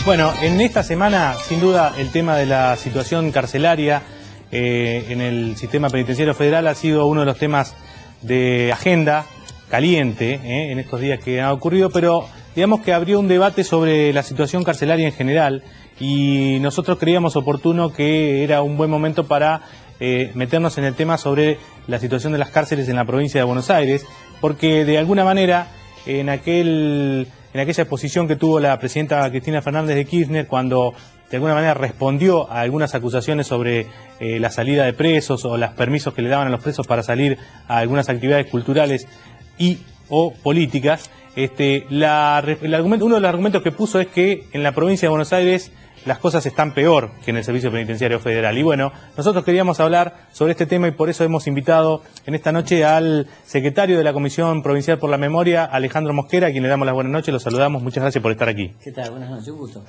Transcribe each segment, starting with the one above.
Bueno, en esta semana, sin duda, el tema de la situación carcelaria en el sistema penitenciario federal ha sido uno de los temas de agenda caliente en estos días que han ocurrido, pero digamos que abrió un debate sobre la situación carcelaria en general y nosotros creíamos oportuno que era un buen momento para meternos en el tema sobre la situación de las cárceles en la provincia de Buenos Aires, porque de alguna manera en aquella exposición que tuvo la presidenta Cristina Fernández de Kirchner, cuando de alguna manera respondió a algunas acusaciones sobre la salida de presos o los permisos que le daban a los presos para salir a algunas actividades culturales y o políticas, uno de los argumentos que puso es que en la provincia de Buenos Aires las cosas están peor que en el Servicio Penitenciario Federal. Y bueno, nosotros queríamos hablar sobre este tema y por eso hemos invitado en esta noche al secretario de la Comisión Provincial por la Memoria, Alejandro Mosquera, a quien le damos las buenas noches, lo saludamos, muchas gracias por estar aquí. ¿Qué tal? Buenas noches, un gusto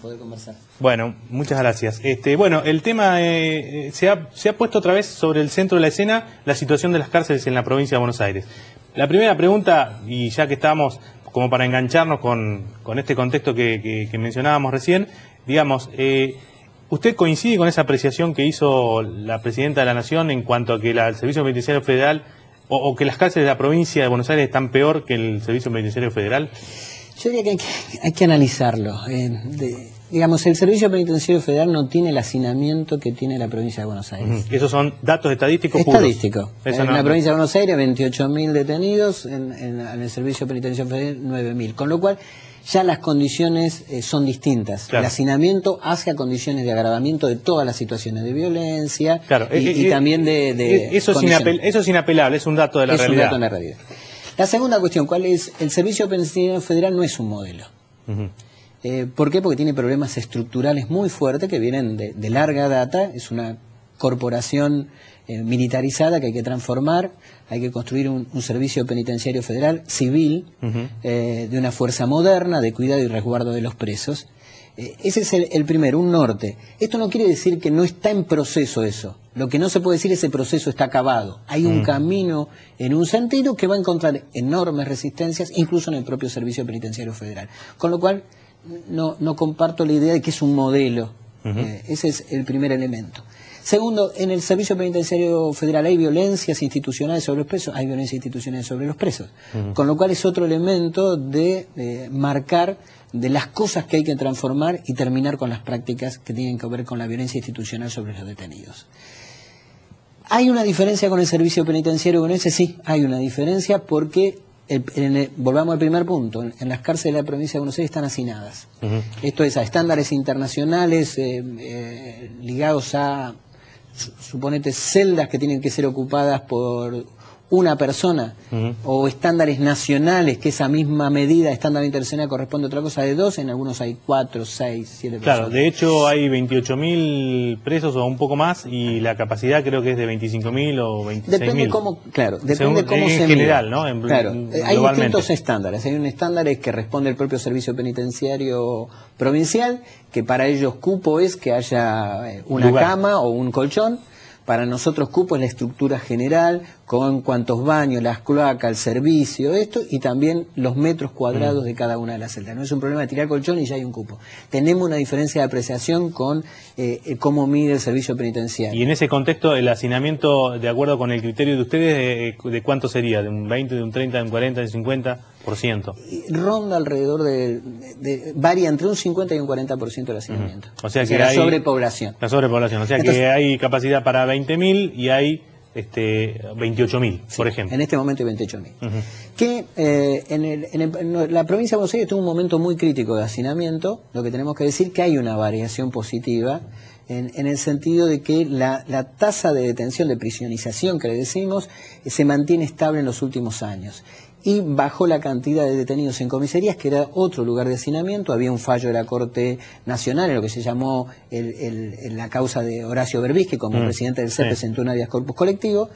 poder conversar. Bueno, muchas gracias. Bueno, el tema se ha puesto otra vez sobre el centro de la escena, la situación de las cárceles en la provincia de Buenos Aires. La primera pregunta, y ya que estamos como para engancharnos con este contexto que mencionábamos recién, digamos, ¿usted coincide con esa apreciación que hizo la Presidenta de la Nación en cuanto a que el Servicio Penitenciario Federal o que las cárceles de la provincia de Buenos Aires están peor que el Servicio Penitenciario Federal? Yo diría que hay que analizarlo. Digamos, el Servicio Penitenciario Federal no tiene el hacinamiento que tiene la provincia de Buenos Aires. ¿Esos son datos estadísticos puros? Estadísticos. En la provincia de Buenos Aires, 28.000 detenidos, en el Servicio Penitenciario Federal, 9.000. Con lo cual, ya las condiciones son distintas. Claro. El hacinamiento hace a condiciones de agravamiento de todas las situaciones de violencia, claro, y también de eso es inapelable, es un dato de la realidad. Es un dato de la realidad. La segunda cuestión, ¿cuál es? El Servicio Penitenciario Federal no es un modelo. ¿Por qué? Porque tiene problemas estructurales muy fuertes que vienen de larga data. Es una corporación militarizada que hay que transformar. Hay que construir un servicio penitenciario federal civil, de una fuerza moderna, de cuidado y resguardo de los presos. Ese es el primero, un norte. Esto no quiere decir que no está en proceso eso. Lo que no se puede decir es que ese proceso está acabado. Hay un camino en un sentido que va a encontrar enormes resistencias, incluso en el propio Servicio Penitenciario Federal. Con lo cual, no comparto la idea de que es un modelo. Ese es el primer elemento. Segundo, en el Servicio Penitenciario Federal hay violencias institucionales sobre los presos, hay violencias institucionales sobre los presos. Con lo cual es otro elemento de marcar de las cosas que hay que transformar y terminar con las prácticas que tienen que ver con la violencia institucional sobre los detenidos. ¿Hay una diferencia con el Servicio Penitenciario bonaerense? Sí, hay una diferencia porque, volvamos al primer punto, en las cárceles de la provincia de Buenos Aires están hacinadas. Esto es, a estándares internacionales ligados a, suponete, celdas que tienen que ser ocupadas por una persona, o estándares nacionales, que esa misma medida, estándar internacional, corresponde a otra cosa de 2, en algunos hay 4, 6, 7 personas. Claro, de hecho hay 28.000 presos o un poco más, y la capacidad creo que es de 25.000 o 26.000. Depende cómo, claro, depende cómo se general, ¿no? Claro, hay distintos estándares. Hay un estándar que responde el propio Servicio Penitenciario Provincial, que para ellos cupo es que haya una cama o un colchón. Para nosotros cupo es la estructura general, con cuántos baños, las cloacas, el servicio, esto, y también los metros cuadrados de cada una de las celdas. No es un problema de tirar colchón y ya hay un cupo. Tenemos una diferencia de apreciación con cómo mide el servicio penitenciario. Y en ese contexto, el hacinamiento, de acuerdo con el criterio de ustedes, ¿de cuánto sería? ¿De un 20, de un 30, de un 40, de un 50%? Ronda alrededor varía entre un 50 y un 40% del hacinamiento. O sea que la sobrepoblación. La sobrepoblación, o sea que hay capacidad para 20.000 y hay 28.000, sí, por ejemplo. En este momento hay 28.000. Que en la provincia de Buenos Aires tuvo un momento muy crítico de hacinamiento. Lo que tenemos que decir que hay una variación positiva en el sentido de que la tasa de detención, de prisionización que le decimos, se mantiene estable en los últimos años. Y bajó la cantidad de detenidos en comisarías, que era otro lugar de hacinamiento. Había un fallo de la Corte Nacional en lo que se llamó la causa de Horacio Berbis, que como presidente del CEP presentó un habeas corpus colectivo.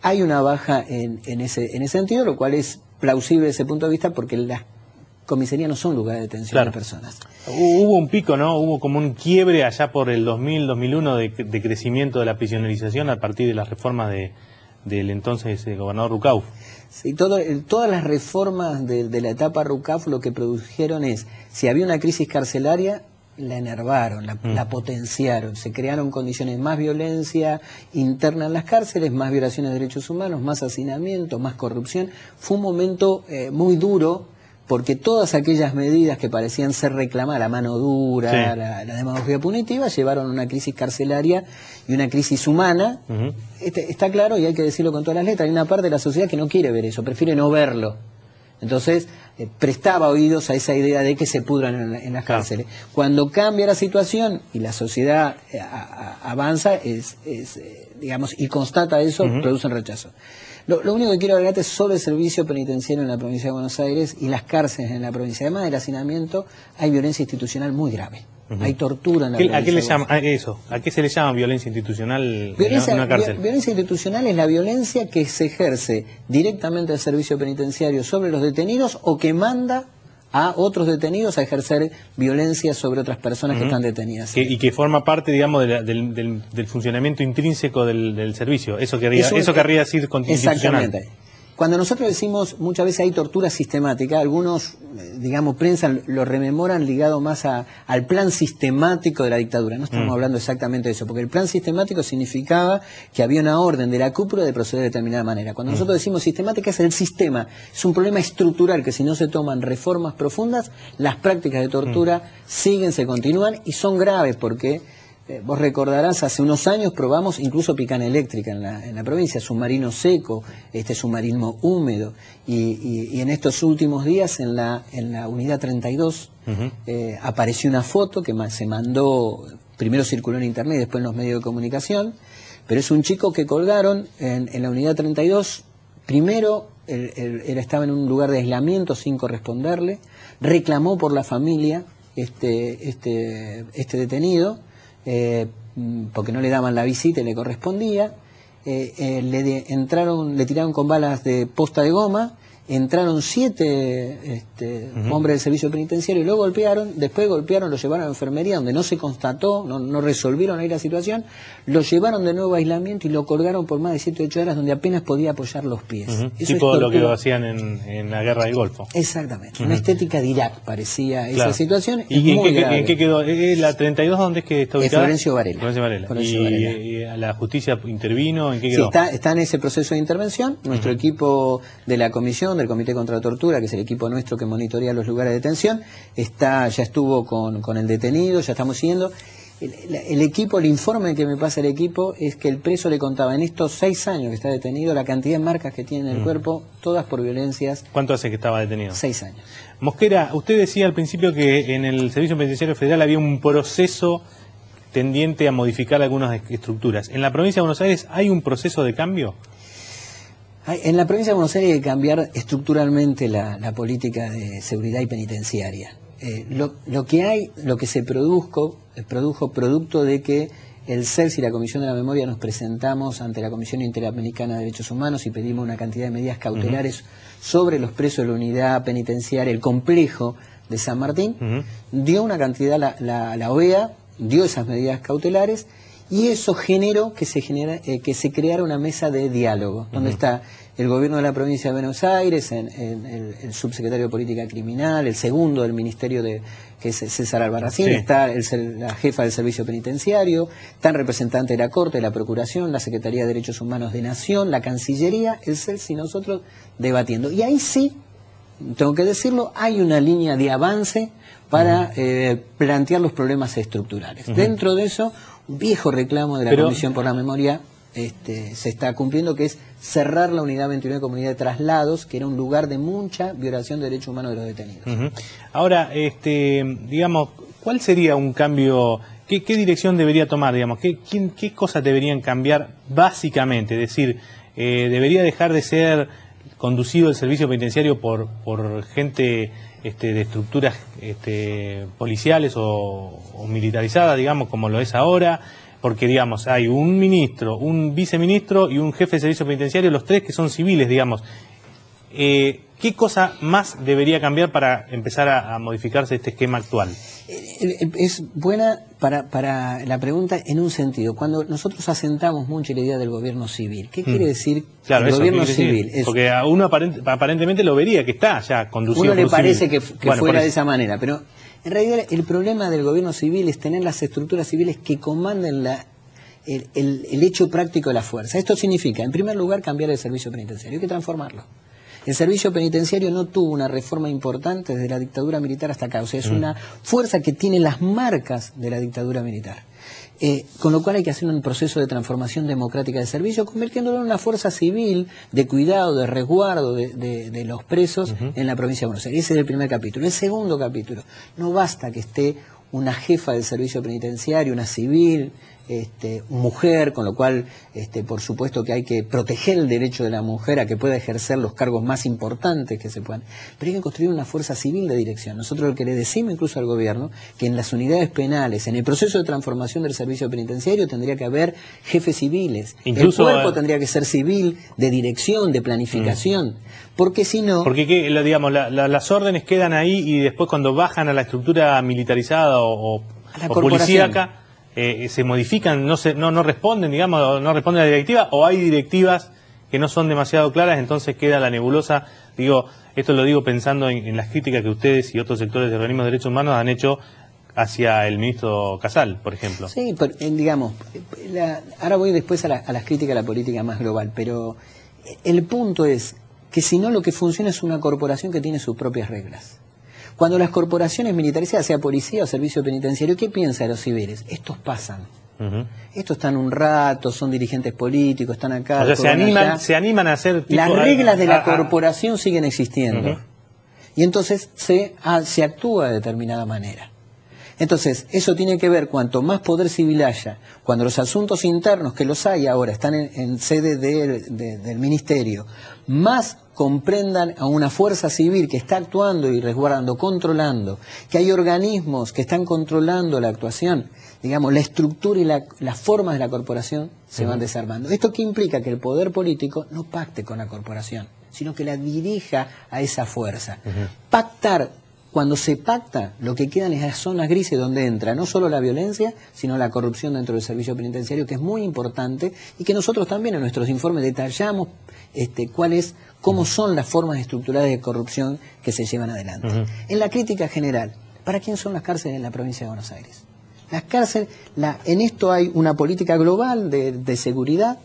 Hay una baja en ese sentido, lo cual es plausible desde ese punto de vista, porque las comisarías no son lugares de detención de personas. Hubo un pico, ¿no? Hubo como un quiebre allá por el 2000, 2001 de crecimiento de la prisionerización a partir de las reformas del entonces gobernador Rucauf. Sí, todas las reformas de la etapa RUCAF lo que produjeron es, si había una crisis carcelaria, la enervaron, la potenciaron, se crearon condiciones, más violencia interna en las cárceles, más violaciones de derechos humanos, más hacinamiento, más corrupción. Fue un momento muy duro, porque todas aquellas medidas que parecían ser reclamadas, la mano dura, la demagogia punitiva, llevaron a una crisis carcelaria y una crisis humana. Está claro, y hay que decirlo con todas las letras, hay una parte de la sociedad que no quiere ver eso, prefiere no verlo. Entonces, prestaba oídos a esa idea de que se pudran en las cárceles. Cuando cambia la situación y la sociedad avanza, digamos, y constata eso, producen rechazo. Lo único que quiero agregarte es sobre el servicio penitenciario en la provincia de Buenos Aires y las cárceles en la provincia. Además del hacinamiento, hay violencia institucional muy grave. Hay tortura en la provincia. ¿A qué se le llama violencia institucional en una cárcel? Violencia institucional es la violencia que se ejerce directamente al servicio penitenciario sobre los detenidos o que manda a otros detenidos a ejercer violencia sobre otras personas que están detenidas. Y que forma parte, digamos, del funcionamiento intrínseco del servicio. Eso querría decir institucional. Exactamente. Cuando nosotros decimos, muchas veces hay tortura sistemática, algunos, digamos, prensa lo rememoran ligado más al plan sistemático de la dictadura. No estamos hablando exactamente de eso, porque el plan sistemático significaba que había una orden de la cúpula de proceder de determinada manera. Cuando nosotros decimos sistemática, es el sistema, es un problema estructural que si no se toman reformas profundas, las prácticas de tortura siguen, se continúan y son graves porque... Vos recordarás, hace unos años probamos incluso picana eléctrica en la provincia, submarino seco, submarino húmedo, y en estos últimos días en la unidad 32 apareció una foto que se mandó, primero circuló en internet y después en los medios de comunicación, pero es un chico que colgaron en la unidad 32, primero él estaba en un lugar de aislamiento sin corresponderle, reclamó por la familia este detenido, porque no le daban la visita y le correspondía, le tiraron con balas de posta de goma, entraron 7 hombres del servicio penitenciario y lo golpearon, después golpearon, lo llevaron a la enfermería donde no se constató, no resolvieron ahí la situación, lo llevaron de nuevo a aislamiento y lo colgaron por más de 7 o 8 horas donde apenas podía apoyar los pies. Tipo lo que hacían en la guerra del Golfo. Exactamente, una estética de Irak parecía esa situación. ¿Y en qué quedó? ¿La 32 dónde es que está ubicada? Florencio Varela. Florencio Varela. ¿Y la justicia intervino? ¿En qué quedó? Sí, está en ese proceso de intervención. Nuestro equipo de la comisión, del Comité contra la Tortura, que es el equipo nuestro que monitorea los lugares de detención, ya estuvo con el detenido, ya estamos siguiendo. El equipo, el informe que me pasa el equipo es que el preso le contaba en estos 6 años que está detenido la cantidad de marcas que tiene en el cuerpo, todas por violencias. ¿Cuánto hace que estaba detenido? 6 años. Mosquera, usted decía al principio que en el Servicio Penitenciario Federal había un proceso tendiente a modificar algunas estructuras. ¿En la provincia de Buenos Aires hay un proceso de cambio? En la provincia de Buenos Aires hay que cambiar estructuralmente la política de seguridad y penitenciaria. Lo que se produjo producto de que el CELS y la Comisión de la Memoria nos presentamos ante la Comisión Interamericana de Derechos Humanos y pedimos una cantidad de medidas cautelares sobre los presos de la unidad penitenciaria, el complejo de San Martín. Dio una cantidad, la OEA dio esas medidas cautelares. Y eso generó que se creara una mesa de diálogo, donde está el gobierno de la provincia de Buenos Aires, el subsecretario de Política Criminal, el segundo del ministerio que es César Albarracín, está la jefa del servicio penitenciario, están representantes de la Corte, de la Procuración, la Secretaría de Derechos Humanos de Nación, la Cancillería, el CELS y nosotros debatiendo. Y ahí sí, tengo que decirlo, hay una línea de avance para plantear los problemas estructurales. Dentro de eso, un viejo reclamo de la Comisión por la Memoria se está cumpliendo, que es cerrar la unidad 29 como unidad de traslados, que era un lugar de mucha violación de derechos humanos de los detenidos. Ahora, digamos, ¿cuál sería un cambio? ¿Qué dirección debería tomar? Digamos, ¿qué cosas deberían cambiar básicamente? Es decir, ¿debería dejar de ser conducido el servicio penitenciario por gente de estructuras policiales o militarizadas, digamos, como lo es ahora? Porque, digamos, hay un ministro, un viceministro y un jefe de servicio penitenciario, los 3 que son civiles, digamos. ¿Qué cosa más debería cambiar para empezar a modificarse este esquema actual? Es buena para la pregunta en un sentido. Cuando nosotros asentamos mucho la idea del gobierno civil, ¿qué quiere decir el gobierno civil? Porque a uno aparentemente lo vería que está ya conducido. Uno le parece que bueno, fuera de esa manera, pero en realidad el problema del gobierno civil es tener las estructuras civiles que comanden el hecho práctico de la fuerza. Esto significa, en primer lugar, cambiar el servicio penitenciario. Hay que transformarlo. El servicio penitenciario no tuvo una reforma importante desde la dictadura militar hasta acá. O sea, es una fuerza que tiene las marcas de la dictadura militar. Con lo cual hay que hacer un proceso de transformación democrática del servicio, convirtiéndolo en una fuerza civil de cuidado, de resguardo de los presos en la provincia de Buenos Aires. Ese es el primer capítulo. El segundo capítulo, no basta que esté una jefa del servicio penitenciario, una civil, mujer, con lo cual por supuesto que hay que proteger el derecho de la mujer a que pueda ejercer los cargos más importantes que se puedan, pero hay que construir una fuerza civil de dirección. Nosotros lo que le decimos incluso al gobierno, que en las unidades penales, en el proceso de transformación del servicio penitenciario tendría que haber jefes civiles, incluso el cuerpo tendría que ser civil, de dirección, de planificación, porque si no... Porque digamos, las órdenes quedan ahí y después cuando bajan a la estructura militarizada o policíaca, se modifican, no responden, digamos, no responden a la directiva, o hay directivas que no son demasiado claras, entonces queda la nebulosa. Digo, esto lo digo pensando en las críticas que ustedes y otros sectores de organismos de derechos humanos han hecho hacia el ministro Casal, por ejemplo. Sí, pero, digamos, ahora voy después a las críticas a la política más global, pero el punto es que si no, lo que funciona es una corporación que tiene sus propias reglas. Cuando las corporaciones militarizadas, sea policía o servicio penitenciario, ¿qué piensa de los civiles? Estos pasan. Estos están un rato, son dirigentes políticos, están acá. O sea, se animan a hacer... Las reglas de la corporación siguen existiendo. Y entonces se actúa de determinada manera. Entonces, eso tiene que ver, cuanto más poder civil haya, cuando los asuntos internos, que los hay ahora, están en sede del ministerio, más comprendan a una fuerza civil que está actuando y resguardando, controlando, que hay organismos que están controlando la actuación, digamos, la estructura y las formas de la corporación se van desarmando. ¿Esto qué implica? Que el poder político no pacte con la corporación, sino que la dirija a esa fuerza. Pactar, cuando se pacta, lo que quedan es las zonas grises donde entra no solo la violencia, sino la corrupción dentro del servicio penitenciario, que es muy importante y que nosotros también en nuestros informes detallamos cómo son las formas estructurales de corrupción que se llevan adelante. En la crítica general, ¿para quién son las cárceles en la provincia de Buenos Aires? Las cárceles, en esto hay una política global de seguridad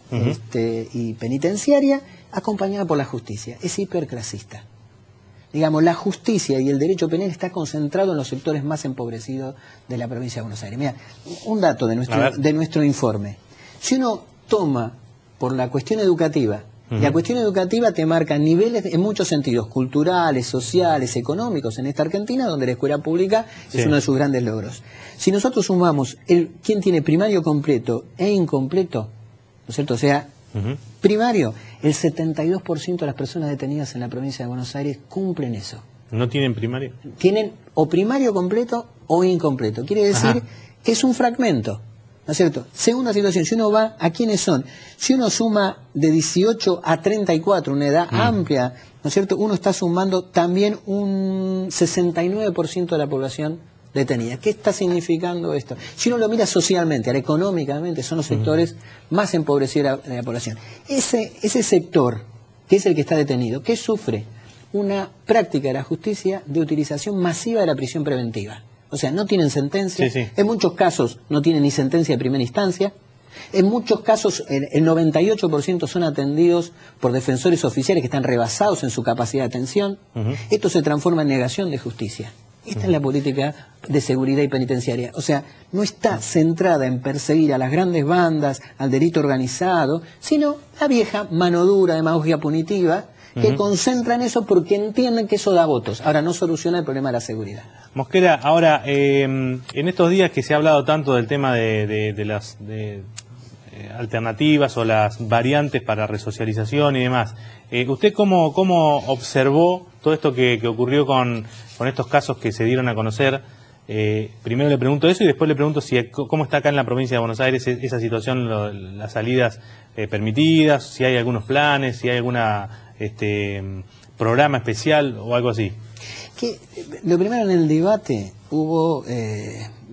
y penitenciaria acompañada por la justicia. Es hiperclasista. Digamos, la justicia y el derecho penal está concentrado en los sectores más empobrecidos de la provincia de Buenos Aires. Mira, un dato de nuestro informe. Si uno toma por la cuestión educativa, la cuestión educativa te marca niveles en muchos sentidos, culturales, sociales, económicos, en esta Argentina, donde la escuela pública es uno de sus grandes logros. Si nosotros sumamos quién tiene primario completo e incompleto, ¿no es cierto? O sea, primario, el 72% de las personas detenidas en la provincia de Buenos Aires cumplen eso. ¿No tienen primario? Tienen o primario completo o incompleto. Quiere decir que es un fragmento, ¿no es cierto? Segunda situación, si uno va a quiénes son, si uno suma de 18 a 34, una edad amplia, ¿no es cierto? Uno está sumando también un 69% de la población detenida. ¿Qué está significando esto? Si uno lo mira socialmente, ahora económicamente, son los sectores más empobrecidos de la población. Ese sector, que es el que está detenido, ¿qué sufre? Una práctica de la justicia de utilización masiva de la prisión preventiva. O sea, no tienen sentencia, en muchos casos no tienen ni sentencia de primera instancia, en muchos casos el 98% son atendidos por defensores oficiales que están rebasados en su capacidad de atención. Esto se transforma en negación de justicia. Esta es la política de seguridad y penitenciaria. O sea, no está centrada en perseguir a las grandes bandas, al delito organizado, sino la vieja mano dura, demagogia punitiva, que concentra en eso porque entienden que eso da votos. Ahora, no soluciona el problema de la seguridad. Mosquera, ahora, en estos días que se ha hablado tanto del tema de las alternativas o las variantes para resocialización y demás, ¿usted cómo observó todo esto que ocurrió con estos casos que se dieron a conocer? Primero le pregunto eso y después le pregunto cómo está acá en la provincia de Buenos Aires esa situación, las salidas permitidas, si hay algunos planes, si hay alguna programa especial o algo así. Lo primero, en el debate hubo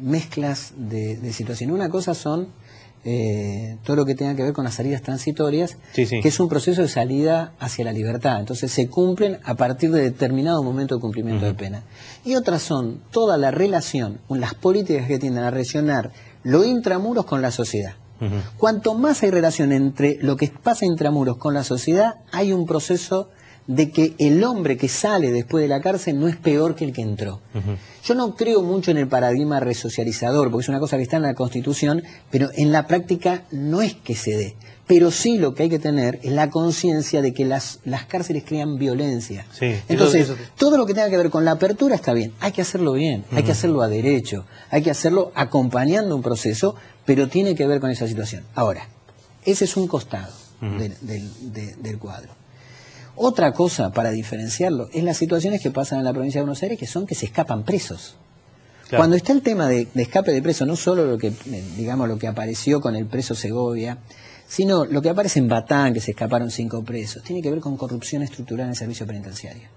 mezclas de situaciones. Una cosa son todo lo que tenga que ver con las salidas transitorias, que es un proceso de salida hacia la libertad. Entonces se cumplen a partir de determinado momento de cumplimiento de pena. Y otras son toda la relación, las políticas que tienden a relacionar lo intramuros con la sociedad. Cuanto más hay relación entre lo que pasa intramuros con la sociedad, hay un proceso de que el hombre que sale después de la cárcel no es peor que el que entró. Yo no creo mucho en el paradigma resocializador, porque es una cosa que está en la Constitución, pero en la práctica no es que se dé. Pero sí lo que hay que tener es la conciencia de que las cárceles crean violencia. Entonces, todo lo que tenga que ver con la apertura está bien, hay que hacerlo bien, hay que hacerlo a derecho, hay que hacerlo acompañando un proceso, pero tiene que ver con esa situación. Ahora, ese es un costado del cuadro. Otra cosa, para diferenciarlo, es las situaciones que pasan en la provincia de Buenos Aires, que son que se escapan presos. Claro. Cuando está el tema de escape de presos, no solo lo que, digamos, lo que apareció con el preso Segovia, sino lo que aparece en Batán, que se escaparon 5 presos, tiene que ver con corrupción estructural en el servicio penitenciario.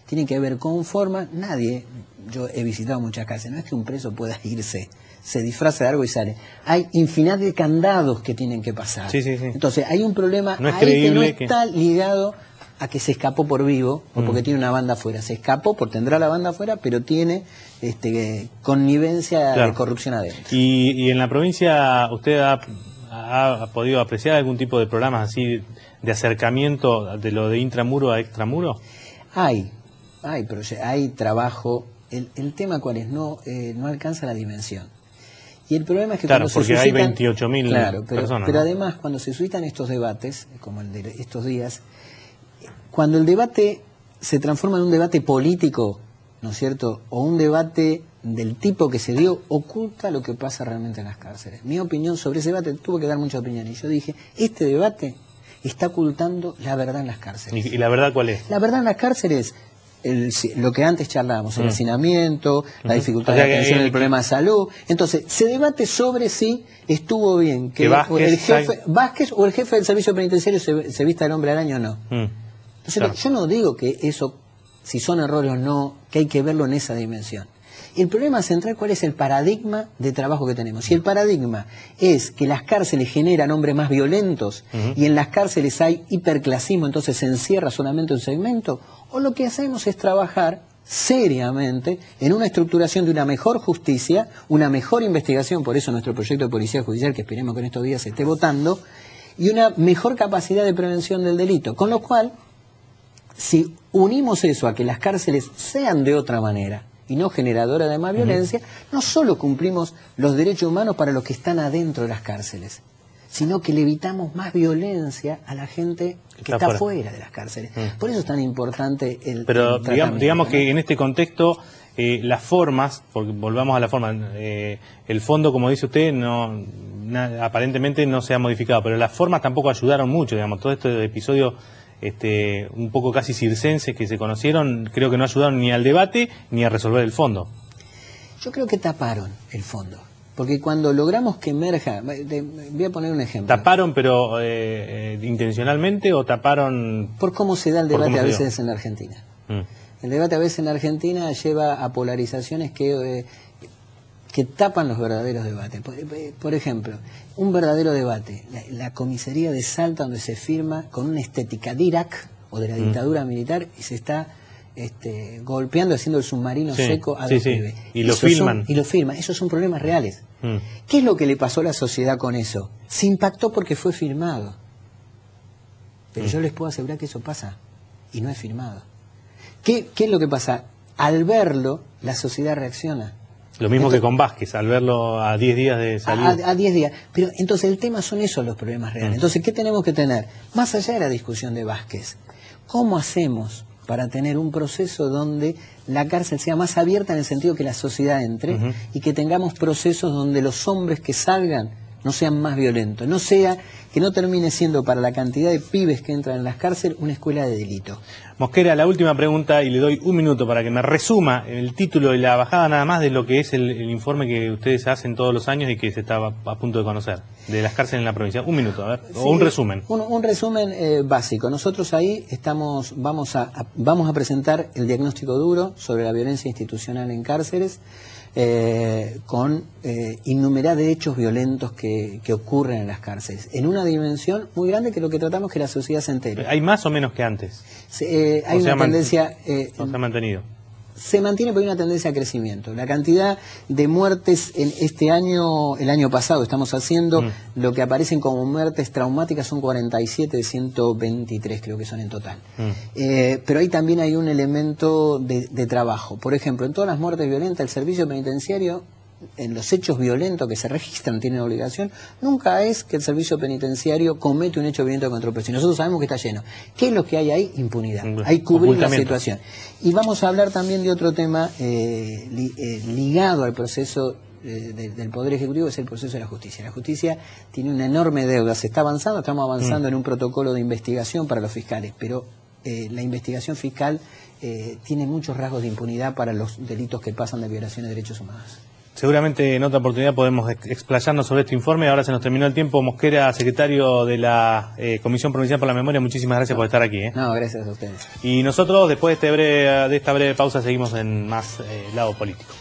Tiene que ver con formas, yo he visitado muchas cárceles, no es que un preso pueda irse, se disfraza de algo y sale. Hay infinidad de candados que tienen que pasar. Entonces hay un problema ahí que no está ligado a que se escapó por vivo o porque tiene una banda afuera. Se escapó porque tendrá la banda afuera, pero tiene connivencia de corrupción adentro. Y en la provincia, ¿usted ha podido apreciar algún tipo de programas así de acercamiento de lo de intramuro a extramuro? Hay trabajo. El tema cuál es, no alcanza la dimensión. Y el problema es que claro, cuando porque se suscitan, hay 28.000 personas. Pero además, cuando se suscitan estos debates, como el de estos días, cuando el debate se transforma en un debate político, ¿no es cierto?, o un debate del tipo que se dio, oculta lo que pasa realmente en las cárceles. Mi opinión sobre ese debate, tuve que dar muchas opiniones, y yo dije, este debate está ocultando la verdad en las cárceles. ¿Y la verdad cuál es? La verdad en las cárceles, lo que antes charlábamos, el hacinamiento, la dificultad de atención del problema de salud. Entonces, se debate sobre si estuvo bien que Vázquez o el jefe del servicio penitenciario se vista el hombre al año o no. Entonces, yo no digo que eso, si son errores o no, que hay que verlo en esa dimensión. El problema central, ¿cuál es el paradigma de trabajo que tenemos? Si el paradigma es que las cárceles generan hombres más violentos y en las cárceles hay hiperclasismo, entonces se encierra solamente un segmento, o lo que hacemos es trabajar seriamente en una estructuración de una mejor justicia, una mejor investigación, por eso nuestro proyecto de policía judicial, que esperemos que en estos días se esté votando, y una mejor capacidad de prevención del delito, con lo cual, si unimos eso a que las cárceles sean de otra manera y no generadoras de más violencia, no solo cumplimos los derechos humanos para los que están adentro de las cárceles, sino que le evitamos más violencia a la gente que está fuera de las cárceles. Por eso es tan importante el digamos que en este contexto, las formas, porque volvamos a la forma, el fondo, como dice usted, aparentemente no se ha modificado, pero las formas tampoco ayudaron mucho, digamos, todo este episodio un poco casi circenses que se conocieron, creo que no ayudaron ni al debate ni a resolver el fondo. Yo creo que taparon el fondo, porque cuando logramos que emerja, voy a poner un ejemplo. ¿Taparon pero intencionalmente o taparon...? Por cómo se da el debate a veces en la Argentina. El debate a veces en la Argentina lleva a polarizaciones que tapan los verdaderos debates. Por ejemplo, un verdadero debate, la comisaría de Salta, donde se firma con una estética de Irak o de la dictadura militar y se está golpeando, haciendo el submarino seco a dos pibes. Y lo filman. Esos son problemas reales. ¿Qué es lo que le pasó a la sociedad con eso? Se impactó porque fue filmado. Pero yo les puedo asegurar que eso pasa y no es filmado. ¿Qué es lo que pasa? Al verlo, la sociedad reacciona. Lo mismo que con Vázquez, al verlo a 10 días de salir. A 10 días. Pero entonces el tema son esos los problemas reales. Entonces, ¿qué tenemos que tener? Más allá de la discusión de Vázquez, ¿cómo hacemos para tener un proceso donde la cárcel sea más abierta en el sentido que la sociedad entre y que tengamos procesos donde los hombres que salgan no sean más violentos, que no termine siendo para la cantidad de pibes que entran en las cárceles una escuela de delito. Mosquera, la última pregunta, y le doy un minuto para que me resuma el título y la bajada nada más de lo que es el informe que ustedes hacen todos los años y que se estaba a punto de conocer, de las cárceles en la provincia. Un minuto, a ver, sí, o un resumen. Un resumen básico. Nosotros ahí vamos a presentar el diagnóstico duro sobre la violencia institucional en cárceles, con innumerables de hechos violentos que ocurren en las cárceles, en una dimensión muy grande, que lo que tratamos es que la sociedad se entere. ¿Hay más o menos que antes? Hay una tendencia... ¿O se ha mantenido? Se mantiene, pero hay una tendencia a crecimiento. La cantidad de muertes en este año, el año pasado, estamos haciendo lo que aparecen como muertes traumáticas, son 47 de 123, creo que son en total. Pero ahí también hay un elemento de trabajo. Por ejemplo, en todas las muertes violentas, el servicio penitenciario, en los hechos violentos que se registran, tienen obligación, nunca es que el servicio penitenciario comete un hecho violento contra otro. Si nosotros sabemos que está lleno. ¿Qué es lo que hay ahí? Impunidad. Hay cubrir la situación. Y vamos a hablar también de otro tema ligado al proceso del Poder Ejecutivo, es el proceso de la justicia. La justicia tiene una enorme deuda, se está avanzando, estamos avanzando en un protocolo de investigación para los fiscales, pero la investigación fiscal tiene muchos rasgos de impunidad para los delitos que pasan de violaciones de derechos humanos. Seguramente en otra oportunidad podemos explayarnos sobre este informe. Ahora se nos terminó el tiempo. Mosquera, secretario de la Comisión Provincial por la Memoria, muchísimas gracias por estar aquí. No, gracias a ustedes. Y nosotros, después de esta breve pausa, seguimos en más lado político.